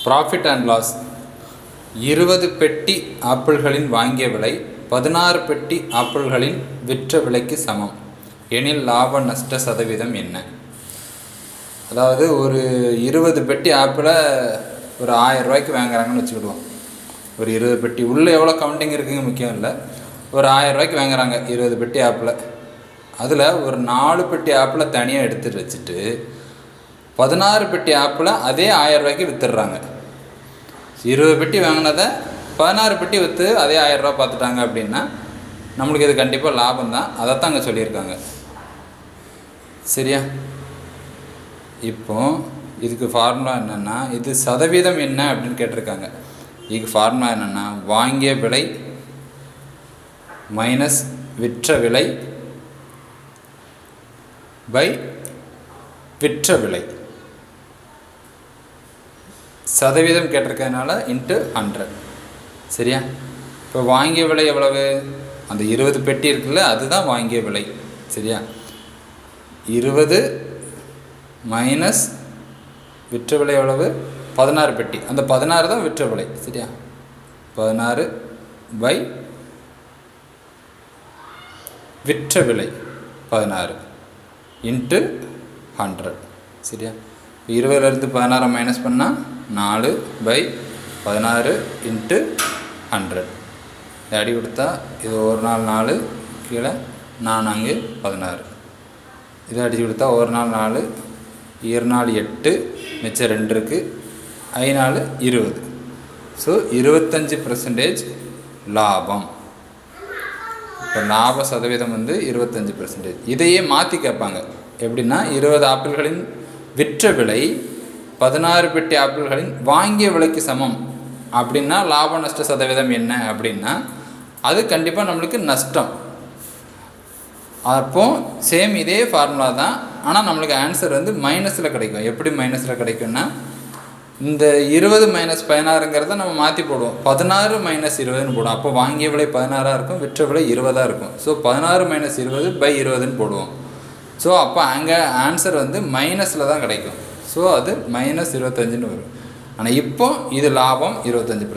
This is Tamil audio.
Profit and loss. 20 பெட்டி ஆப்பிள்களின் வாங்கிய விலை 16 பெட்டி ஆப்பிள்களின் விற்ற விலைக்கு சமம் எனில் லாப நஷ்ட சதவீதம் என்ன? அதாவது ஒரு 20 பெட்டி ஆப்பிளை ஒரு 1000 ரூபாய்க்கு வாங்குறாங்கன்னு வச்சுக்கிடுவோம். ஒரு 20 பெட்டி உள்ளே எவ்வளோ கவுண்டிங் இருக்குங்க முக்கியம் இல்லை. ஒரு 1000 ரூபாய்க்கு வாங்குறாங்க 20 பெட்டி ஆப்பிளை. அதில் ஒரு 4 பெட்டி ஆப்பிளை தனியாக எடுத்துகிட்டு வச்சுட்டு 16 பெட்டி ஆப்பிளை அதே 1000 ரூபாய்க்கு விற்றுடுறாங்க. 20 பெட்டி வாங்கினதை 16 பெட்டி விற்று அதே 1000 ரூபா பார்த்துட்டாங்க அப்படின்னா நம்மளுக்கு இது கண்டிப்பாக லாபம் தான். அதைத்தான் அங்கே சொல்லியிருக்காங்க. சரியா? இப்போ இதுக்கு ஃபார்முலா என்னென்னா, இது சதவீதம் என்ன அப்படின்னு கேட்டிருக்காங்க. இதுக்கு ஃபார்முலா என்னென்னா, வாங்கிய விலை மைனஸ் விற்ற விலை பை விற்ற விலை. சதவீதம் கேட்டிருக்கிறதுனால இன்ட்டு 100. சரியா? இப்போ வாங்கிய விலை எவ்வளவு? அந்த 20 பெட்டி இருக்குல்ல, அதுதான் வாங்கிய விலை. சரியா? 20 மைனஸ் விற்ற விலை எவ்வளவு? 16 பெட்டி. அந்த 16 தான் விற்ற விலை. சரியா? 16 பை விற்ற விலை 16 இன்ட்டு 100. சரியா? 20லேருந்து 16 மைனஸ் பண்ணால் 4 பை 16 இன்ட்டு 100. இது அடி கொடுத்தா இது ஒரு நாள் 4 கீழே 4 16. இதை அடித்து கொடுத்தா ஒரு நாள் 4 2 நாள் 8 மிச்சம் 2 இருக்குது 5 நாள் 20. ஸோ 25% லாபம். இப்போ லாப சதவீதம் 25%. இதையே மாற்றி கேட்பாங்க. எப்படின்னா 20 ஆப்பிள்களின் விற்ற விலை 16 பெட்டி ஆப்பிள்களின் வாங்கிய விலைக்கு சமம் அப்படின்னா லாப நஷ்ட சதவீதம் என்ன அப்படின்னா அது கண்டிப்பாக நம்மளுக்கு நஷ்டம். அப்போ சேம் இதே ஃபார்முலா தான். ஆனால் நம்மளுக்கு ஆன்சர் மைனஸில் கிடைக்கும். எப்படி மைனஸில் கிடைக்கும்னா, இந்த 20 மைனஸ் 16ங்கிறத நம்ம மாற்றி போடுவோம். 16 மைனஸ் 20ன்னு போடுவோம். அப்போ வாங்கிய விலை 16 இருக்கும், விற்ற விலை 20 இருக்கும். ஸோ 16 மைனஸ் 20 பை 20ன்னு போடுவோம். ஸோ அப்போ அங்கே ஆன்சர் மைனஸில் தான் கிடைக்கும். ஸோ அது -25ன்னு வரும். ஆனால் இப்போ இது லாபம் 25%.